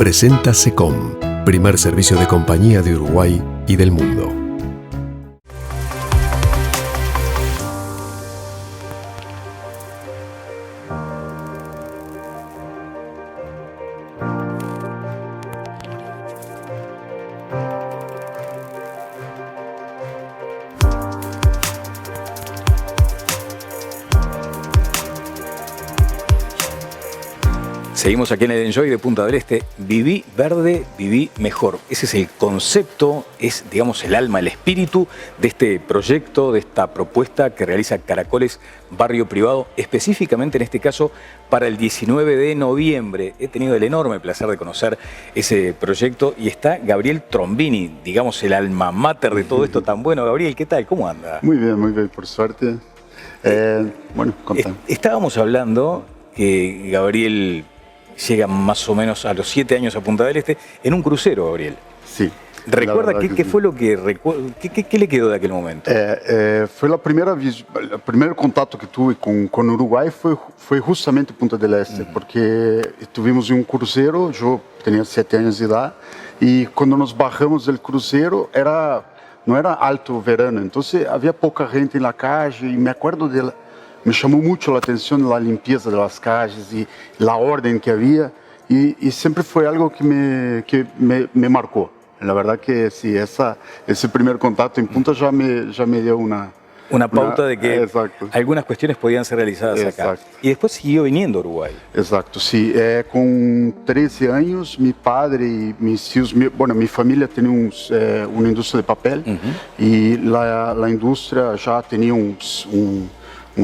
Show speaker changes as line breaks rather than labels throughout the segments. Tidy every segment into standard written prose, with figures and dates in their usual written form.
presenta SECOM, primer servicio de compañía de Uruguay y del mundo.
Seguimos aquí en el Enjoy de Punta del Este. Viví verde, viví mejor. Ese es el concepto, es, digamos, el alma, el espíritu de este proyecto, de esta propuesta que realiza Caracoles Barrio Privado, específicamente en este caso para el 19 de noviembre. He tenido el enorme placer de conocer ese proyecto y está Gabriel Trombini, digamos, el alma mater de todo esto tan bueno. Gabriel, ¿qué tal? ¿Cómo anda?
Muy bien, por suerte. Bueno, contame.
Estábamos hablando que Gabriel llega más o menos a los 7 años a Punta del Este en un crucero, Gabriel.
Sí.
¿Recuerda qué fue lo que qué le quedó de aquel momento?
Fue la primera vez, el primer contacto que tuve con Uruguay fue justamente Punta del Este, porque estuvimos en un crucero, yo tenía 7 años de edad, y cuando nos bajamos del crucero no era alto verano, entonces había poca gente en la calle, y me acuerdo me llamó mucho la atención la limpieza de las calles y la orden que había, y siempre fue algo que me marcó. La verdad que sí, ese primer contacto en Punta ya me dio una
pauta de que
exacto,
algunas cuestiones podían ser realizadas
exacto,
acá. Y después siguió viniendo a Uruguay.
Exacto, sí. Con 13 años, mi padre y mis tíos, mi familia tenía una industria de papel, y la industria ya tenía un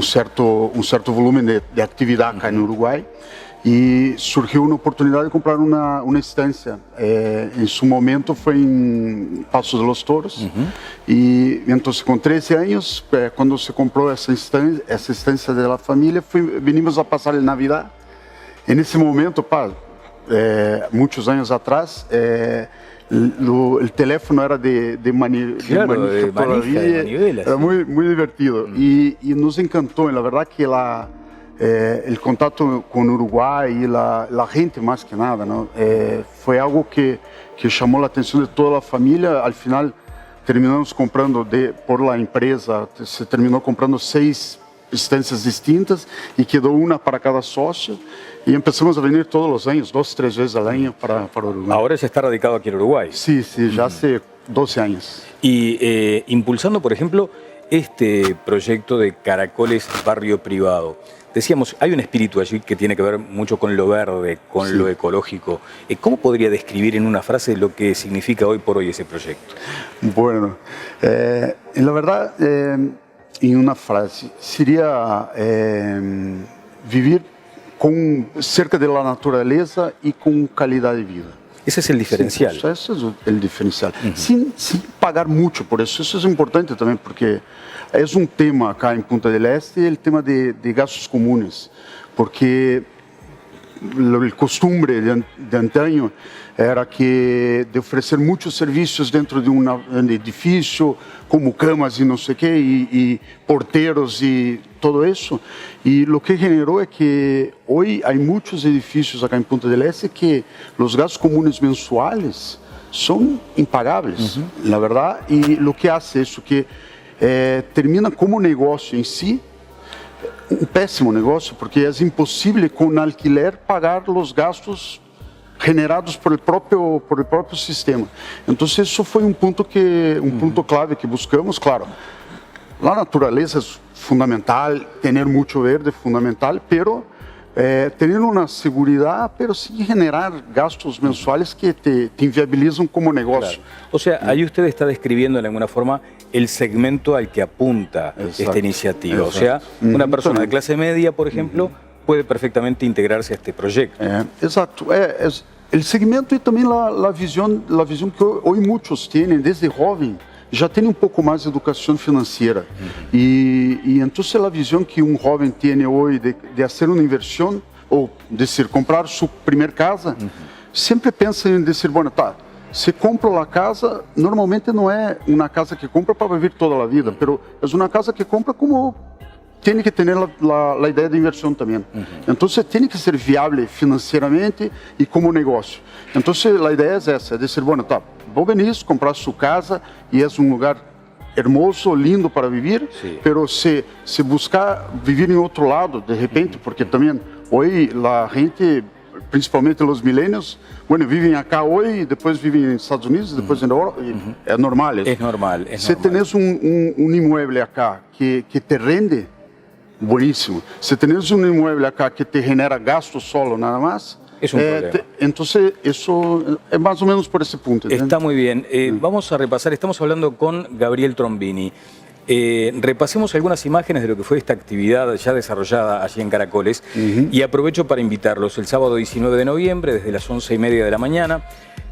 certo volumen de actividad acá en Uruguay, y surgió una oportunidad de comprar una estancia. En su momento fue en Paso de los Toros, y entonces con 13 años, cuando se compró esa estancia de la familia, vinimos a pasar el Navidad. En ese momento, muchos años atrás, el teléfono era de manija todavía, era muy divertido, y nos encantó. La verdad que el contacto con Uruguay y la gente más que nada, ¿no? Fue algo que llamó la atención de toda la familia. Al final terminamos comprando, por la empresa, se terminó comprando 6 estancias distintas y quedó una para cada socio, y empezamos a venir todos los años, 2, 3 veces al año para Uruguay.
Ahora ya está radicado aquí en Uruguay.
Sí, ya hace 12 años.
Y impulsando, por ejemplo, este proyecto de Caracoles Barrio Privado. Decíamos, hay un espíritu allí que tiene que ver mucho con lo verde, con lo ecológico. ¿Cómo podría describir en una frase lo que significa hoy por hoy ese proyecto?
Bueno, la verdad, en una frase, sería vivir cerca de la naturaleza y con calidad de vida.
Ese es el diferencial.
Sí, ese es el diferencial. Sin pagar mucho por eso. Eso es importante también, porque es un tema acá en Punta del Este, el tema de gastos comunes, porque el costumbre de antaño era de ofrecer muchos servicios dentro de un edificio, como camas y no sé qué, y porteros y todo eso. Y lo que generó es que hoy hay muchos edificios acá en Punta del Este que los gastos comunes mensuales son impagables, la verdad. Y lo que hace eso que termina como negocio en sí, un pésimo negocio, porque es imposible con alquiler pagar los gastos generados por el propio sistema. Entonces eso fue un punto clave que buscamos. Claro, la naturaleza es fundamental, tener mucho verde es fundamental, pero tener una seguridad, pero sin generar gastos mensuales que te inviabilizan como negocio.
Claro. O sea, ahí usted está describiendo de alguna forma el segmento al que apunta esta iniciativa. O sea, una persona de clase media, por ejemplo, puede perfectamente integrarse a este proyecto.
Exacto. El segmento y también la visión que hoy muchos tienen desde joven. Já tem um pouco mais de educação financeira. E então a visão que um jovem tem hoje de fazer uma inversão, ou de comprar sua primeira casa, sempre pensa em dizer, bueno, tá, se compra a casa, normalmente não é uma casa que compra para viver toda a vida, mas é uma casa que compra como tiene que tener la idea de inversión también. Entonces tiene que ser viable financieramente y como negocio. Entonces la idea es esa, es decir, bueno, tá, vos venís, comprar su casa y es un lugar hermoso, lindo para vivir, sí. Pero se buscar vivir en otro lado de repente, porque también hoy la gente, principalmente los millennials, bueno, viven acá hoy, después viven en Estados Unidos, después en Europa, es normal eso.
Es normal, es
si
normal.
tenés un inmueble acá que te rende, buenísimo. Si tenés un inmueble acá que te genera gasto solo nada más,
es un problema.
Entonces, eso es más o menos por ese punto.
Está muy bien. Vamos a repasar, estamos hablando con Gabriel Trombini. Repasemos algunas imágenes de lo que fue esta actividad ya desarrollada allí en Caracoles y aprovecho para invitarlos el sábado 19 de noviembre desde las 11:30 de la mañana.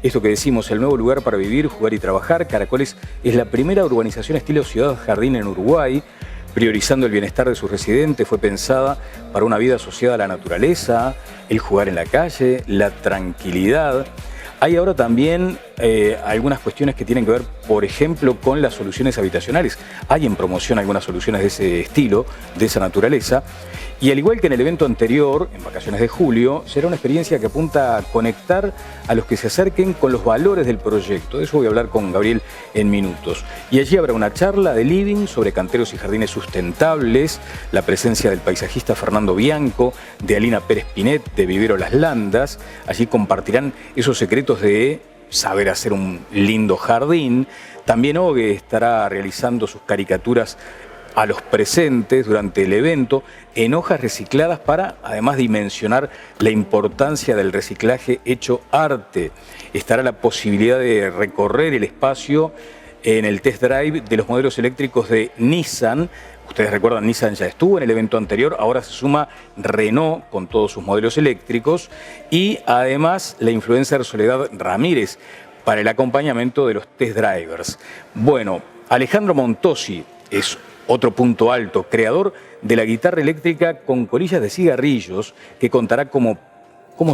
Esto que decimos, el nuevo lugar para vivir, jugar y trabajar. Caracoles es la primera urbanización estilo ciudad jardín en Uruguay. Priorizando el bienestar de sus residentes, fue pensada para una vida asociada a la naturaleza, el jugar en la calle, la tranquilidad. Hay ahora también algunas cuestiones que tienen que ver, por ejemplo, con las soluciones habitacionales. Hay en promoción algunas soluciones de ese estilo, de esa naturaleza. Y al igual que en el evento anterior, en vacaciones de julio, será una experiencia que apunta a conectar a los que se acerquen con los valores del proyecto. De eso voy a hablar con Gabriel en minutos. Y allí habrá una charla de living sobre canteros y jardines sustentables, la presencia del paisajista Fernando Bianco, de Alina Pérez Pinet, de Vivero Las Landas. Allí compartirán esos secretos de saber hacer un lindo jardín. También Ogue estará realizando sus caricaturas a los presentes durante el evento en hojas recicladas para, además, dimensionar la importancia del reciclaje hecho arte. Estará la posibilidad de recorrer el espacio en el test drive de los modelos eléctricos de Nissan. Ustedes recuerdan, Nissan ya estuvo en el evento anterior, ahora se suma Renault con todos sus modelos eléctricos y además la influencer Soledad Ramírez para el acompañamiento de los test drivers. Bueno, Alejandro Montosi es otro punto alto, creador de la guitarra eléctrica con colillas de cigarrillos, que contará cómo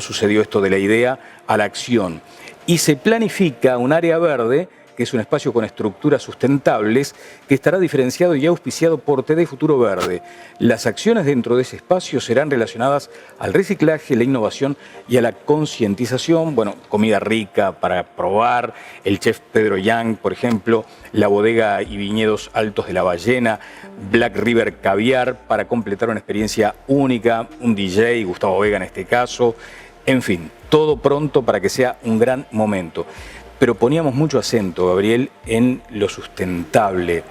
sucedió esto de la idea a la acción. Y se planifica un área verde, que es un espacio con estructuras sustentables, que estará diferenciado y auspiciado por TD Futuro Verde. Las acciones dentro de ese espacio serán relacionadas al reciclaje, la innovación y a la concientización. Bueno, comida rica para probar, el chef Pedro Yang, por ejemplo, la bodega y viñedos Altos de la Ballena, Black River Caviar, para completar una experiencia única, un DJ, Gustavo Vega en este caso. En fin, todo pronto para que sea un gran momento. Pero poníamos mucho acento, Gabriel, en lo sustentable.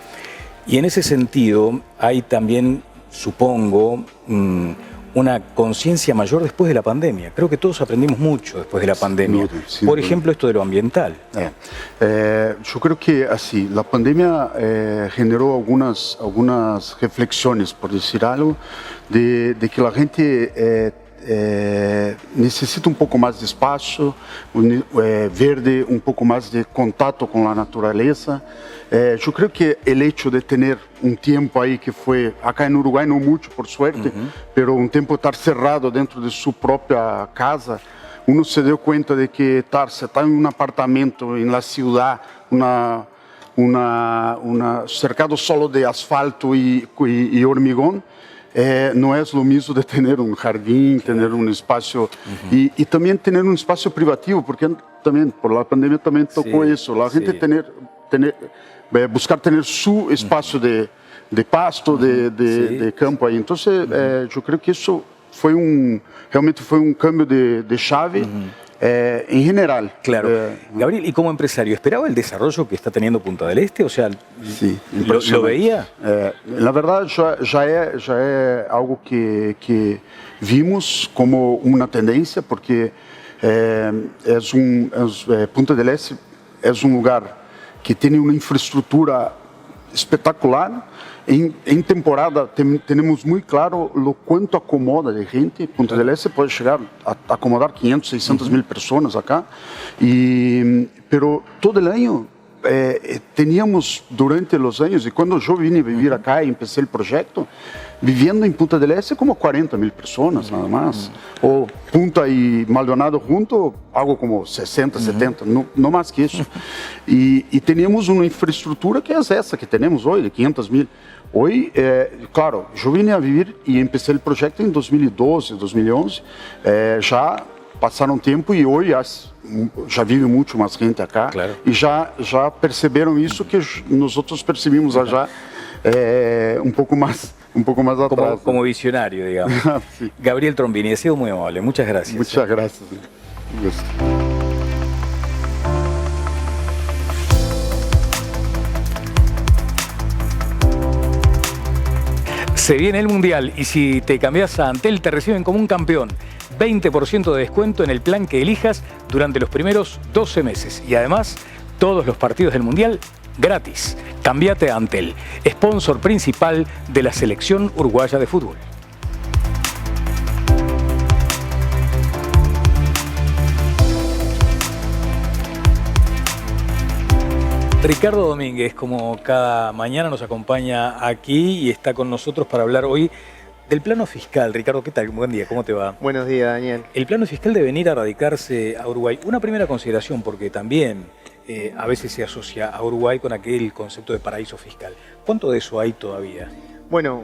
Y en ese sentido hay también, supongo, una conciencia mayor después de la pandemia. Creo que todos aprendimos mucho después de la pandemia. Por ejemplo, esto de lo ambiental.
Yo creo que así, la pandemia generó algunas reflexiones, por decir algo, de que la gente necesita un poco más de espacio verde, un poco más de contacto con la naturaleza. Yo creo que el hecho de tener un tiempo ahí que fue, acá en Uruguay no mucho por suerte, pero un tiempo estar cerrado dentro de su propia casa, uno se dio cuenta de que estar en un apartamento en la ciudad, cercado solo de asfalto y hormigón, no es lo mismo de tener un jardín, tener un espacio y también tener un espacio privativo, porque también por la pandemia también tocó eso, la gente buscar tener su espacio de pasto, de campo ahí. Entonces yo creo que eso realmente fue un cambio de chave en general.
Claro. Gabriel, y como empresario, ¿esperaba el desarrollo que está teniendo Punta del Este? O sea,
sí,
¿lo veía?
La verdad ya es algo que vimos como una tendencia, porque Punta del Este es un lugar que tiene una infraestructura espectacular. En temporada tenemos muy claro lo cuánto acomoda de gente. Punta del Este puede llegar a acomodar 500, 600 mil personas acá, pero todo el año teníamos durante los años, y cuando yo vine a vivir acá y empecé el proyecto, viviendo en Punta del Este como 40.000 personas nada más. O Punta y Maldonado junto, algo como 60, 70, no más que eso. Y teníamos una infraestructura que es esa que tenemos hoy, de 500.000. Hoy, claro, yo vine a vivir y empecé el proyecto en 2012, 2011. Ya pasaron tiempo y hoy já vive muito mais gente acá.
Claro.
E já perceberam isso que nós percebimos já um pouco mais atrás.
Como visionario, digamos.
Sí.
Gabriel Trombini, ha sido muy amable. Muchas gracias.
Muchas gracias.
Se viene el Mundial y si te cambias a Antel te reciben como un campeón. 20% de descuento en el plan que elijas durante los primeros 12 meses. Y además, todos los partidos del Mundial gratis. Cámbiate a Antel, sponsor principal de la selección uruguaya de fútbol. Ricardo Domínguez, como cada mañana, nos acompaña aquí y está con nosotros para hablar hoy del plano fiscal. Ricardo, ¿qué tal? Buen día, ¿cómo te va?
Buenos días, Daniel.
El plano fiscal de venir a radicarse a Uruguay. Una primera consideración, porque también a veces se asocia a Uruguay con aquel concepto de paraíso fiscal. ¿Cuánto de eso hay todavía?
Bueno,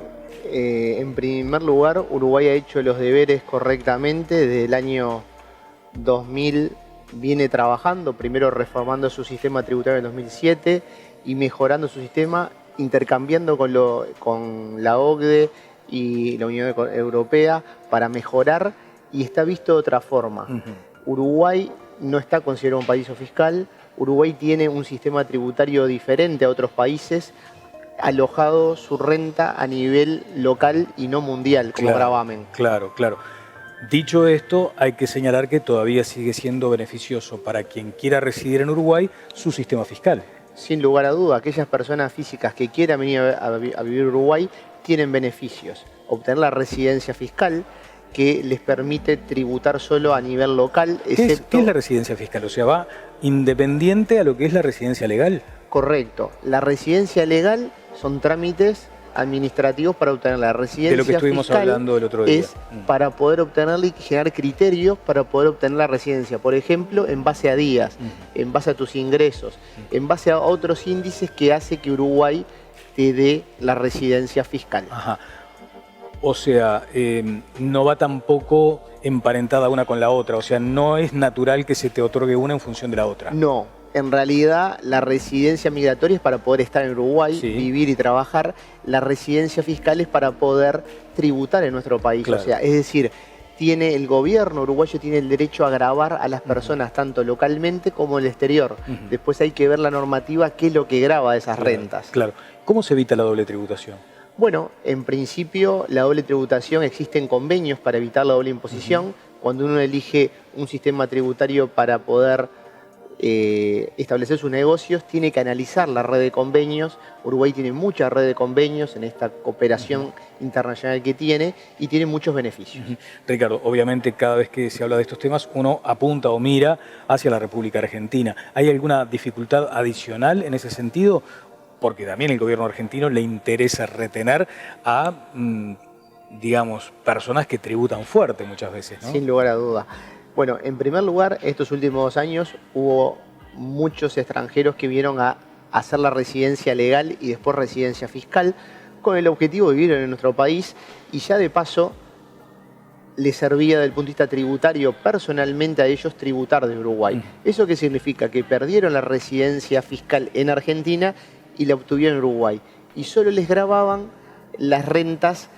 en primer lugar, Uruguay ha hecho los deberes correctamente. Desde el año 2000 viene trabajando, primero reformando su sistema tributario en 2007 y mejorando su sistema, intercambiando con la OCDE y la Unión Europea para mejorar, y está visto de otra forma. Uruguay no está considerado un paraíso fiscal. Uruguay tiene un sistema tributario diferente a otros países, alojado su renta a nivel local y no mundial como gravamen.
Claro. Dicho esto, hay que señalar que todavía sigue siendo beneficioso para quien quiera residir en Uruguay su sistema fiscal.
Sin lugar a duda, aquellas personas físicas que quieran venir a vivir a Uruguay tienen beneficios. Obtener la residencia fiscal, que les permite tributar solo a nivel local.
¿Qué es la residencia fiscal? O sea, ¿va independiente a lo que es la residencia legal?
Correcto. La residencia legal son trámites administrativos para obtener la residencia fiscal.
De lo que estuvimos hablando el otro día.
Es para poder obtenerla y generar criterios para poder obtener la residencia. Por ejemplo, en base a días, en base a tus ingresos, en base a otros índices que hace que Uruguay te dé la residencia fiscal.
Ajá. O sea, no va tampoco emparentada una con la otra. O sea, no es natural que se te otorgue una en función de la otra.
No. En realidad, la residencia migratoria es para poder estar en Uruguay, vivir y trabajar. La residencia fiscal es para poder tributar en nuestro país. Claro. O sea, es decir, el gobierno uruguayo tiene el derecho a gravar a las personas tanto localmente como en el exterior. Después hay que ver la normativa, qué es lo que grava esas rentas.
Claro. ¿Cómo se evita la doble tributación?
Bueno, en principio la doble tributación, existen convenios para evitar la doble imposición. Cuando uno elige un sistema tributario para poder establecer sus negocios, tiene que analizar la red de convenios. Uruguay tiene mucha red de convenios en esta cooperación internacional que tiene y tiene muchos beneficios.
Ricardo, obviamente cada vez que se habla de estos temas uno apunta o mira hacia la República Argentina. ¿Hay alguna dificultad adicional en ese sentido? Porque también el gobierno argentino le interesa retener a, digamos, personas que tributan fuerte muchas veces, ¿no?
Sin lugar a duda. Bueno, en primer lugar, estos últimos 2 años hubo muchos extranjeros que vinieron a hacer la residencia legal y después residencia fiscal con el objetivo de vivir en nuestro país, y ya de paso les servía desde el punto de vista tributario personalmente a ellos tributar de Uruguay. ¿Eso qué significa? Que perdieron la residencia fiscal en Argentina y la obtuvieron en Uruguay. Y solo les gravaban las rentas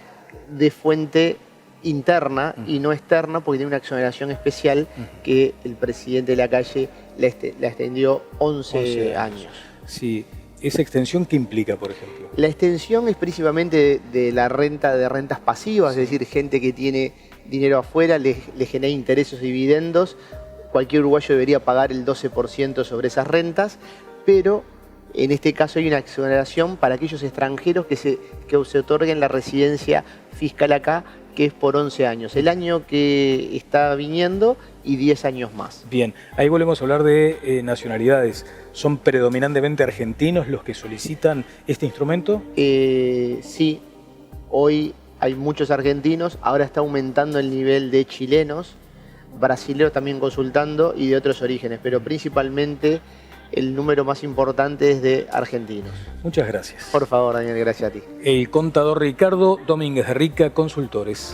de fuente interna y no externa, porque tiene una exoneración especial que el presidente de la calle la extendió 11 años.
Sí. ¿Esa extensión qué implica, por ejemplo?
La extensión es principalmente de la renta de rentas pasivas, es decir, gente que tiene dinero afuera, le genera intereses y dividendos. Cualquier uruguayo debería pagar el 12% sobre esas rentas, pero en este caso hay una exoneración para aquellos extranjeros que se otorguen la residencia fiscal acá, que es por 11 años. El año que está viniendo y 10 años más.
Bien, ahí volvemos a hablar de nacionalidades. ¿Son predominantemente argentinos los que solicitan este instrumento?
Sí, hoy hay muchos argentinos, ahora está aumentando el nivel de chilenos, brasileños también consultando y de otros orígenes, pero principalmente el número más importante es de argentinos.
Muchas gracias.
Por favor, Daniel, gracias a ti.
El contador Ricardo Domínguez de Rica Consultores.